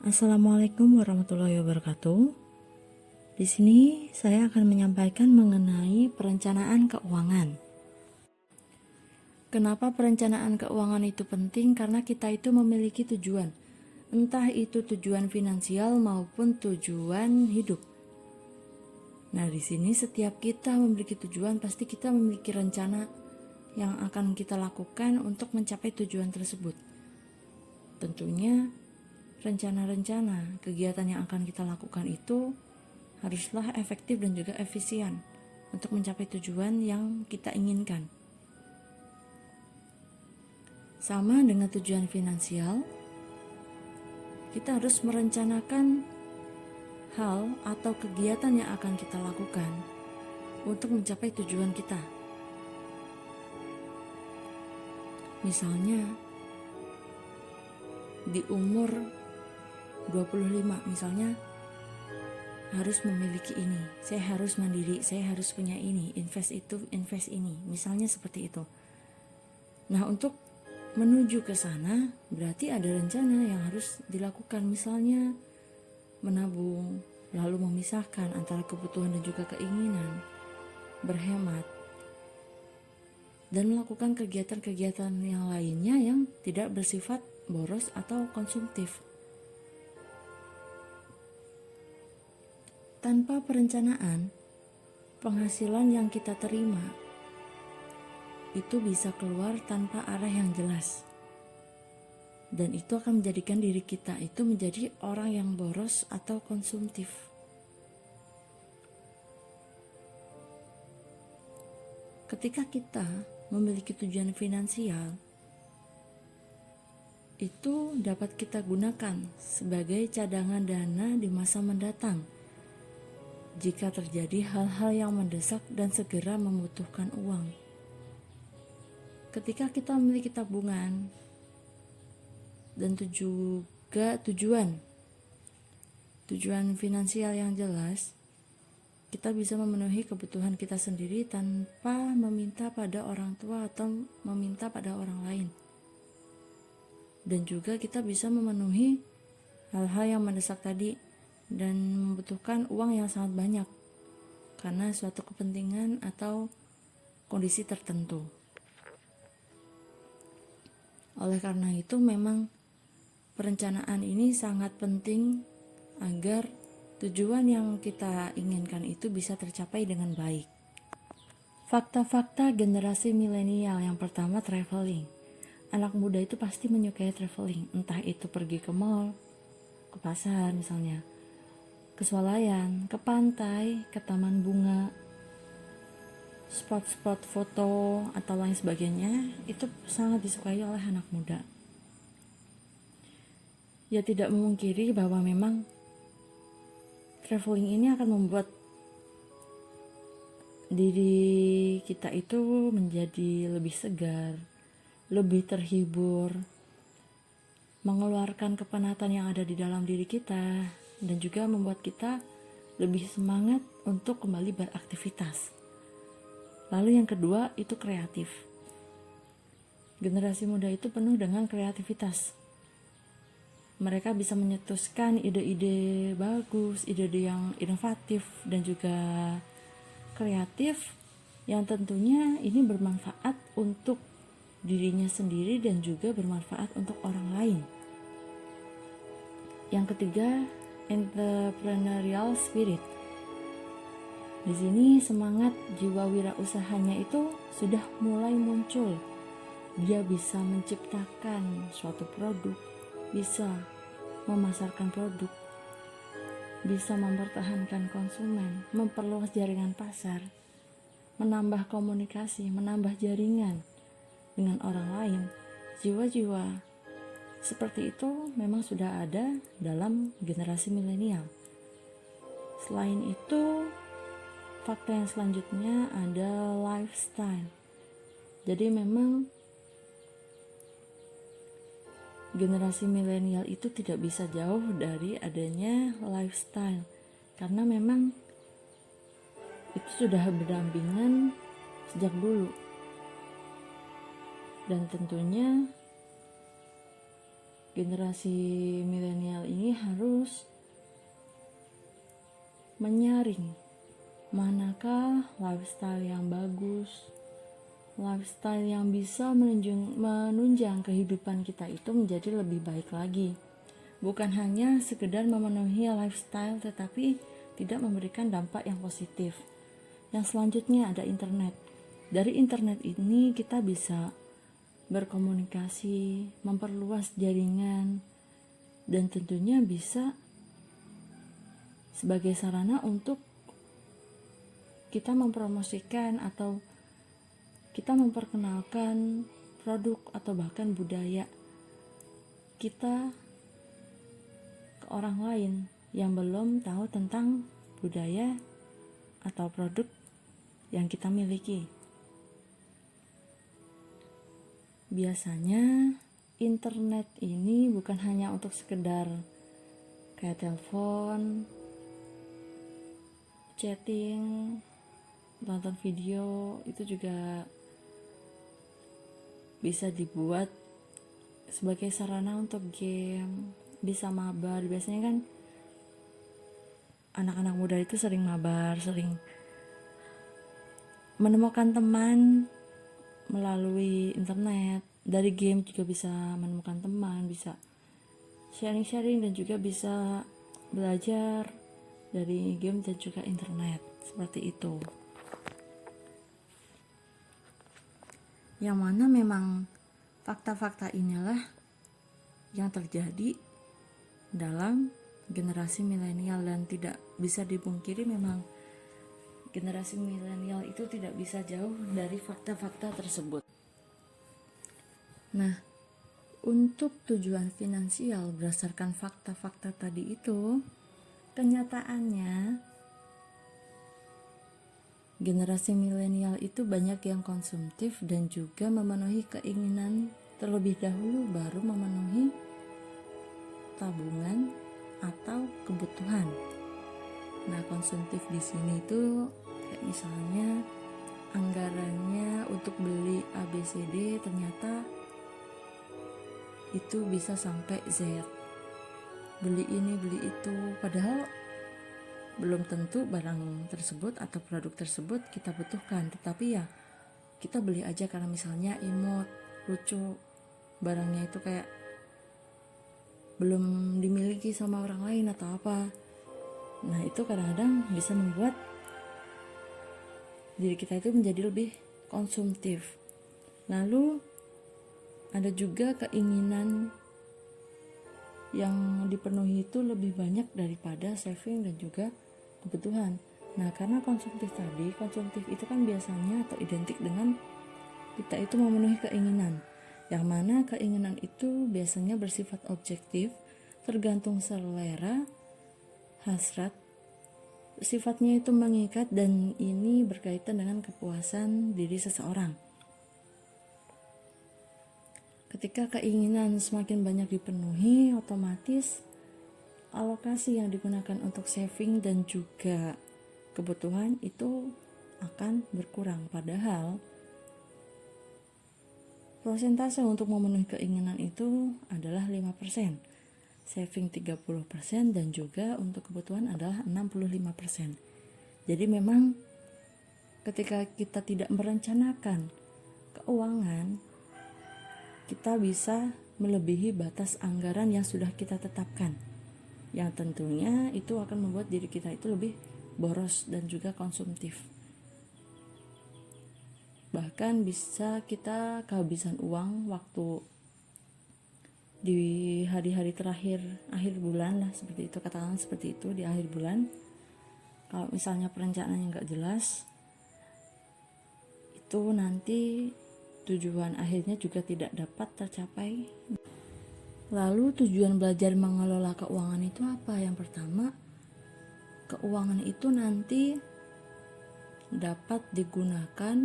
Assalamualaikum warahmatullahi wabarakatuh. Di sini saya akan menyampaikan mengenai perencanaan keuangan. Kenapa perencanaan keuangan itu penting? Karena kita itu memiliki tujuan, entah itu tujuan finansial maupun tujuan hidup. Nah, di sini setiap kita memiliki tujuan, pasti kita memiliki rencana yang akan kita lakukan untuk mencapai tujuan tersebut. Tentunya rencana-rencana kegiatan yang akan kita lakukan itu haruslah efektif dan juga efisien untuk mencapai tujuan yang kita inginkan. Sama dengan tujuan finansial, kita harus merencanakan hal atau kegiatan yang akan kita lakukan untuk mencapai tujuan kita. Misalnya, di umur 25 misalnya harus memiliki ini, saya harus mandiri, saya harus punya ini, invest itu, invest ini, misalnya seperti itu. Nah, untuk menuju ke sana berarti ada rencana yang harus dilakukan, misalnya menabung, lalu memisahkan antara kebutuhan dan juga keinginan, berhemat, dan melakukan kegiatan-kegiatan yang lainnya yang tidak bersifat boros atau konsumtif. Tanpa perencanaan, penghasilan yang kita terima itu bisa keluar tanpa arah yang jelas. Dan itu akan menjadikan diri kita itu menjadi orang yang boros atau konsumtif. Ketika kita memiliki tujuan finansial, itu dapat kita gunakan sebagai cadangan dana di masa mendatang jika terjadi hal-hal yang mendesak dan segera membutuhkan uang. Ketika kita memiliki tabungan dan juga tujuan finansial yang jelas, kita bisa memenuhi kebutuhan kita sendiri tanpa meminta pada orang tua atau meminta pada orang lain. Dan juga kita bisa memenuhi hal-hal yang mendesak tadi dan membutuhkan uang yang sangat banyak karena suatu kepentingan atau kondisi tertentu. Oleh karena itu memang perencanaan ini sangat penting agar tujuan yang kita inginkan itu bisa tercapai dengan baik. Fakta-fakta generasi milenial, yang pertama, traveling. Anak muda itu pasti menyukai traveling, entah itu pergi ke mall, ke pasar misalnya, ke swalayan, ke pantai, ke taman bunga, spot-spot foto atau lain sebagainya, itu sangat disukai oleh anak muda. Ya, tidak memungkiri bahwa memang traveling ini akan membuat diri kita itu menjadi lebih segar, lebih terhibur, mengeluarkan kepenatan yang ada di dalam diri kita, dan juga membuat kita lebih semangat untuk kembali beraktivitas. Lalu yang kedua itu kreatif. Generasi muda itu penuh dengan kreativitas. Mereka bisa menyetuskan ide-ide bagus, ide-ide yang inovatif dan juga kreatif yang tentunya ini bermanfaat untuk dirinya sendiri dan juga bermanfaat untuk orang lain. Yang ketiga, entrepreneurial spirit. Di sini semangat jiwa wirausahanya itu sudah mulai muncul. Dia bisa menciptakan suatu produk, bisa memasarkan produk, bisa mempertahankan konsumen, memperluas jaringan pasar, menambah komunikasi, menambah jaringan dengan orang lain. Jiwa-jiwa seperti itu memang sudah ada dalam generasi milenial. Selain itu, fakta yang selanjutnya ada lifestyle. Jadi memang generasi milenial itu tidak bisa jauh dari adanya lifestyle, karena memang itu sudah berdampingan sejak dulu. Dan tentunya generasi milenial ini harus harus menyaring manakah lifestyle yang bagus, lifestyle yang bisa menunjang kehidupan kita itu menjadi lebih baik lagi. Bukan hanya sekedar memenuhi lifestyle, tetapi tidak memberikan dampak yang positif. Yang selanjutnya ada internet. Dari internet ini kita bisa berkomunikasi, memperluas jaringan, dan tentunya bisa sebagai sarana untuk kita mempromosikan atau kita memperkenalkan produk atau bahkan budaya kita ke orang lain yang belum tahu tentang budaya atau produk yang kita miliki. Biasanya internet ini bukan hanya untuk sekedar kayak telepon, chatting, nonton video, itu juga bisa dibuat sebagai sarana untuk game, bisa mabar. Biasanya kan anak-anak muda itu sering mabar, sering menemukan teman melalui internet. Dari game juga bisa menemukan teman, bisa sharing-sharing, dan juga bisa belajar dari game dan juga internet. Seperti itu. Yang mana memang fakta-fakta inilah yang terjadi dalam generasi milenial, dan tidak bisa dipungkiri memang generasi milenial itu tidak bisa jauh dari fakta-fakta tersebut. Nah, untuk tujuan finansial berdasarkan fakta-fakta tadi itu, kenyataannya generasi milenial itu banyak yang konsumtif dan juga memenuhi keinginan terlebih dahulu baru memenuhi tabungan atau kebutuhan. Nah, konsumtif di sini itu kayak misalnya anggarannya untuk beli ABCD ternyata itu bisa sampai Z. Beli ini, beli itu, padahal belum tentu barang tersebut atau produk tersebut kita butuhkan, tetapi ya kita beli aja karena misalnya imut, lucu, barangnya itu kayak belum dimiliki sama orang lain atau apa. Nah, itu kadang-kadang bisa membuat diri kita itu menjadi lebih konsumtif. Lalu ada juga keinginan yang dipenuhi itu lebih banyak daripada saving dan juga kebutuhan. Nah, karena konsumtif tadi, konsumtif itu kan biasanya atau identik dengan kita itu memenuhi keinginan, yang mana keinginan itu biasanya bersifat objektif, tergantung selera, hasrat, sifatnya itu mengikat, dan ini berkaitan dengan kepuasan diri seseorang. Ketika keinginan semakin banyak dipenuhi, otomatis alokasi yang digunakan untuk saving dan juga kebutuhan itu akan berkurang. Padahal persentase untuk memenuhi keinginan itu adalah 5%, saving 30%, dan juga untuk kebutuhan adalah 65%. Jadi memang ketika kita tidak merencanakan keuangan, kita bisa melebihi batas anggaran yang sudah kita tetapkan, yang tentunya itu akan membuat diri kita itu lebih boros dan juga konsumtif. Bahkan bisa kita kehabisan uang waktu di hari-hari terakhir, akhir bulan lah, seperti itu, katakan seperti itu, di akhir bulan. Kalau misalnya perencanaannya nggak jelas, itu nanti tujuan akhirnya juga tidak dapat tercapai. Lalu tujuan belajar mengelola keuangan itu apa? Yang pertama, keuangan itu nanti dapat digunakan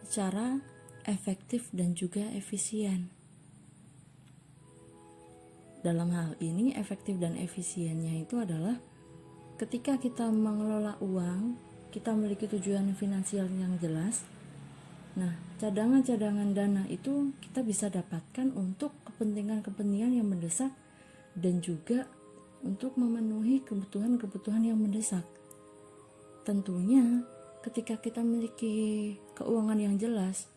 secara efektif dan juga efisien. Dalam hal ini, efektif dan efisiennya itu adalah ketika kita mengelola uang, kita memiliki tujuan finansial yang jelas. Nah, cadangan-cadangan dana itu kita bisa dapatkan untuk kepentingan-kepentingan yang mendesak dan juga untuk memenuhi kebutuhan-kebutuhan yang mendesak. Tentunya ketika kita memiliki keuangan yang jelas,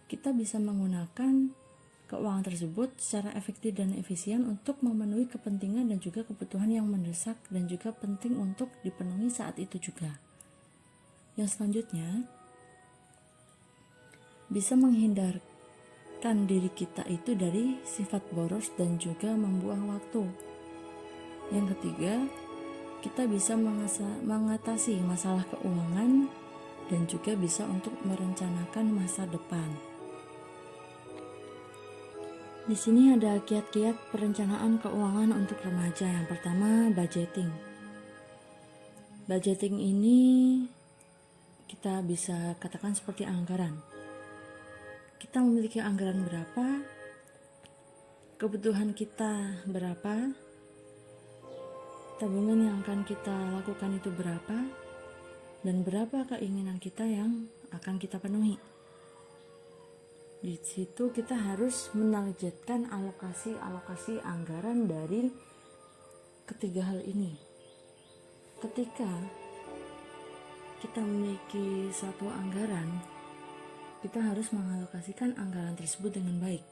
kita bisa menggunakan keuangan tersebut secara efektif dan efisien untuk memenuhi kepentingan dan juga kebutuhan yang mendesak dan juga penting untuk dipenuhi saat itu juga. Yang selanjutnya, bisa menghindarkan diri kita itu dari sifat boros dan juga membuang waktu. Yang ketiga, kita bisa mengatasi masalah keuangan dan juga bisa untuk merencanakan masa depan. Di sini ada kiat-kiat perencanaan keuangan untuk remaja. Yang pertama, budgeting. Budgeting ini kita bisa katakan seperti anggaran. Kita memiliki anggaran berapa, kebutuhan kita berapa, tabungan yang akan kita lakukan itu berapa, dan berapa keinginan kita yang akan kita penuhi. Di situ kita harus menargetkan alokasi anggaran dari ketiga hal ini. Ketika kita memiliki suatu anggaran, kita harus mengalokasikan anggaran tersebut dengan baik,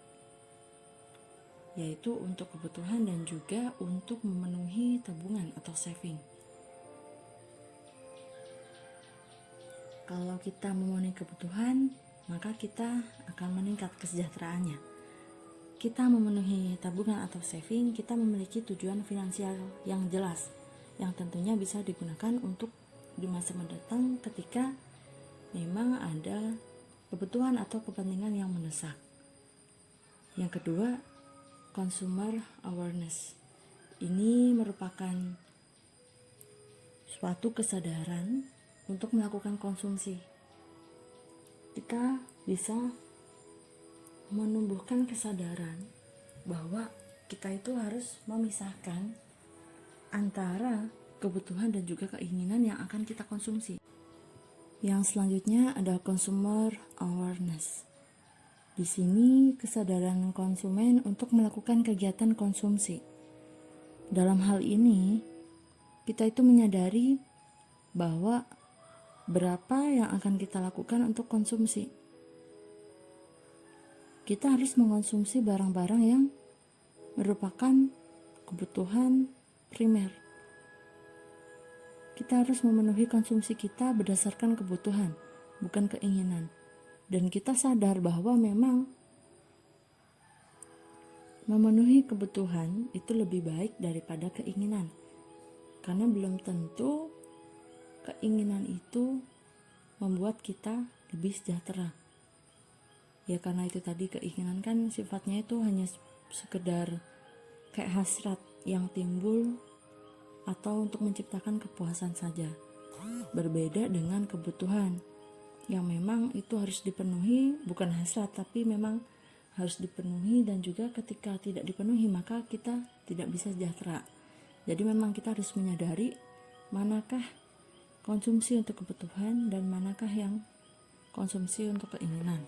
yaitu untuk kebutuhan dan juga untuk memenuhi tabungan atau saving. Kalau kita memenuhi kebutuhan, maka kita akan meningkat kesejahteraannya. Kita memenuhi tabungan atau saving, kita memiliki tujuan finansial yang jelas, yang tentunya bisa digunakan untuk di masa mendatang ketika memang ada kebutuhan atau kepentingan yang mendesak. Yang kedua, consumer awareness. Ini merupakan suatu kesadaran untuk melakukan konsumsi. Kita bisa menumbuhkan kesadaran bahwa kita itu harus memisahkan antara kebutuhan dan juga keinginan yang akan kita konsumsi. Yang selanjutnya ada consumer awareness. Di sini kesadaran konsumen untuk melakukan kegiatan konsumsi. Dalam hal ini, kita itu menyadari bahwa berapa yang akan kita lakukan untuk konsumsi. Kita harus mengkonsumsi barang-barang yang merupakan kebutuhan primer. Kita harus memenuhi konsumsi kita berdasarkan kebutuhan, bukan keinginan. Dan kita sadar bahwa memang memenuhi kebutuhan itu lebih baik daripada keinginan. Karena belum tentu keinginan itu membuat kita lebih sejahtera. Ya karena itu tadi, keinginan kan sifatnya itu hanya sekedar kayak hasrat yang timbul atau untuk menciptakan kepuasan saja. Berbeda dengan kebutuhan yang memang itu harus dipenuhi, bukan hasrat tapi memang harus dipenuhi, dan juga ketika tidak dipenuhi maka kita tidak bisa sejahtera. Jadi memang kita harus menyadari manakah konsumsi untuk kebutuhan dan manakah yang konsumsi untuk keinginan.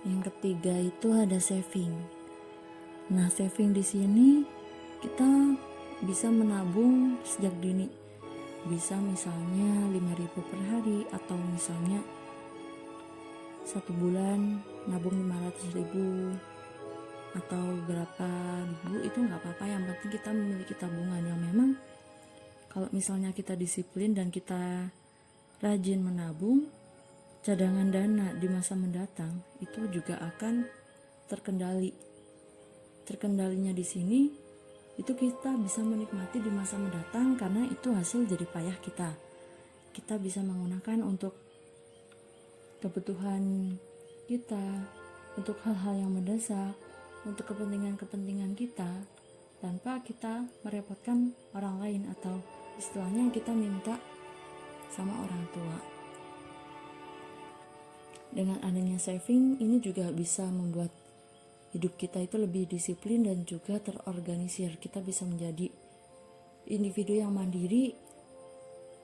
Yang ketiga itu ada saving. Nah, saving di sini kita bisa menabung sejak dini. Bisa misalnya 5.000 per hari, atau misalnya 1 bulan nabung 500.000 atau berapa ribu, itu nggak apa-apa. Yang penting kita memiliki tabungan yang memang kalau misalnya kita disiplin dan kita rajin menabung, cadangan dana di masa mendatang itu juga akan terkendali. Terkendalinya di sini itu kita bisa menikmati di masa mendatang karena itu hasil jerih payah kita. Kita bisa menggunakan untuk kebutuhan kita, untuk hal-hal yang mendesak, untuk kepentingan-kepentingan kita, tanpa kita merepotkan orang lain atau istilahnya kita minta sama orang tua. Dengan adanya saving ini juga bisa membuat hidup kita itu lebih disiplin dan juga terorganisir. Kita bisa menjadi individu yang mandiri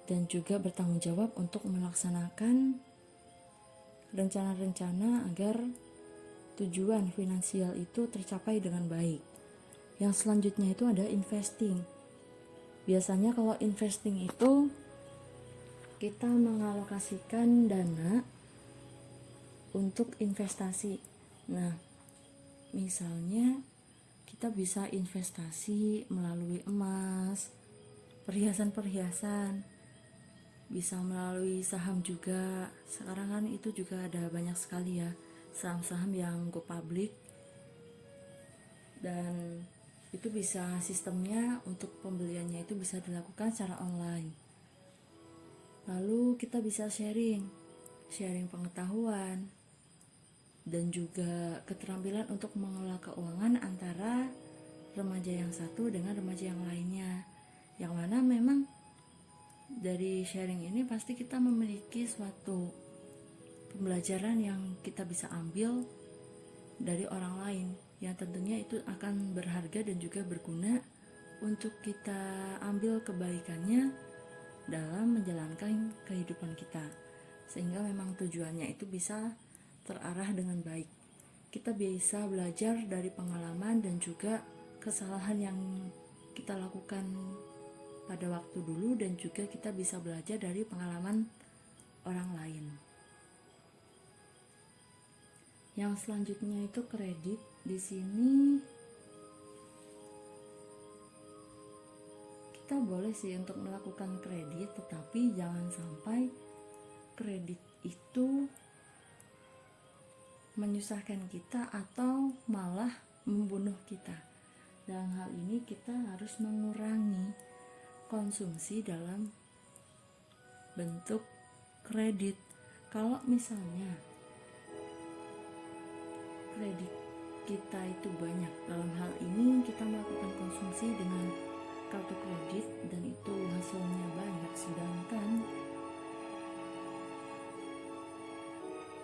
dan juga bertanggung jawab untuk melaksanakan rencana-rencana agar tujuan finansial itu tercapai dengan baik. Yang selanjutnya itu ada investing. Biasanya kalau investing itu kita mengalokasikan dana untuk investasi. Nah, misalnya kita bisa investasi melalui emas, perhiasan-perhiasan, bisa melalui saham juga. Sekarang kan itu juga ada banyak sekali ya saham-saham yang go public, dan itu bisa sistemnya untuk pembeliannya itu bisa dilakukan secara online. Lalu kita bisa sharing pengetahuan dan juga keterampilan untuk mengelola keuangan antara remaja yang satu dengan remaja yang lainnya, yang mana memang dari sharing ini pasti kita memiliki suatu pembelajaran yang kita bisa ambil dari orang lain, yang tentunya itu akan berharga dan juga berguna untuk kita ambil kebaikannya dalam menjalankan kehidupan kita, sehingga memang tujuannya itu bisa terarah dengan baik. Kita bisa belajar dari pengalaman dan juga kesalahan yang kita lakukan pada waktu dulu, dan juga kita bisa belajar dari pengalaman orang lain. Yang selanjutnya itu kredit. Di sini kita boleh sih untuk melakukan kredit, tetapi jangan sampai kredit itu menyusahkan kita atau malah membunuh kita. Dalam hal ini kita harus mengurangi konsumsi dalam bentuk kredit. Kalau misalnya kredit kita itu banyak, dalam hal ini kita melakukan konsumsi dengan kartu kredit dan itu hasilnya banyak, sedangkan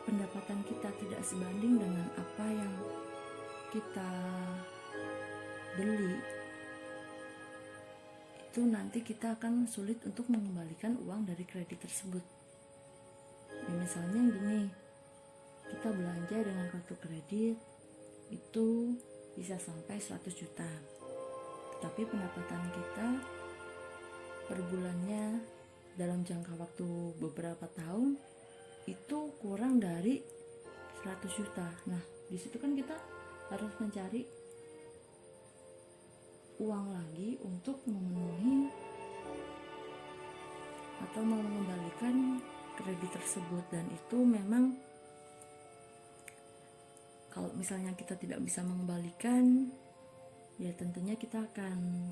pendapatan kita tidak sebanding dengan apa yang kita beli, itu nanti kita akan sulit untuk mengembalikan uang dari kredit tersebut. Ya, misalnya gini, kita belanja dengan kartu kredit itu bisa sampai 100 juta, tetapi pendapatan kita per bulannya dalam jangka waktu beberapa tahun itu kurang dari 100 juta. Nah, di situ kan kita harus mencari uang lagi untuk memenuhi atau mengembalikan kredit tersebut, dan itu memang kalau misalnya kita tidak bisa mengembalikan, ya tentunya kita akan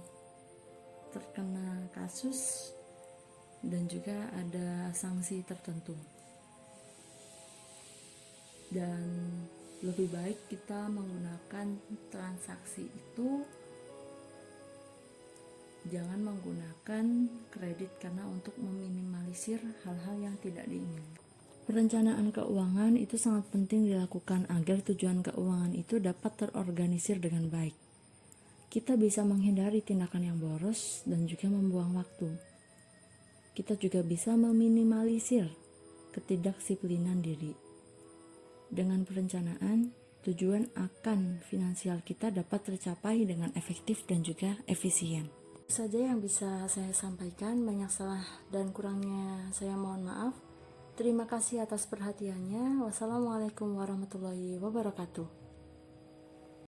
terkena kasus dan juga ada sanksi tertentu. Dan lebih baik kita menggunakan transaksi itu, jangan menggunakan kredit karena untuk meminimalisir hal-hal yang tidak diinginkan. Perencanaan keuangan itu sangat penting dilakukan agar tujuan keuangan itu dapat terorganisir dengan baik. Kita bisa menghindari tindakan yang boros dan juga membuang waktu. Kita juga bisa meminimalisir ketidaksiplinan diri. Dengan perencanaan, tujuan akan finansial kita dapat tercapai dengan efektif dan juga efisien. Itu saja yang bisa saya sampaikan, banyak salah dan kurangnya saya mohon maaf. Terima kasih atas perhatiannya. Wassalamualaikum warahmatullahi wabarakatuh.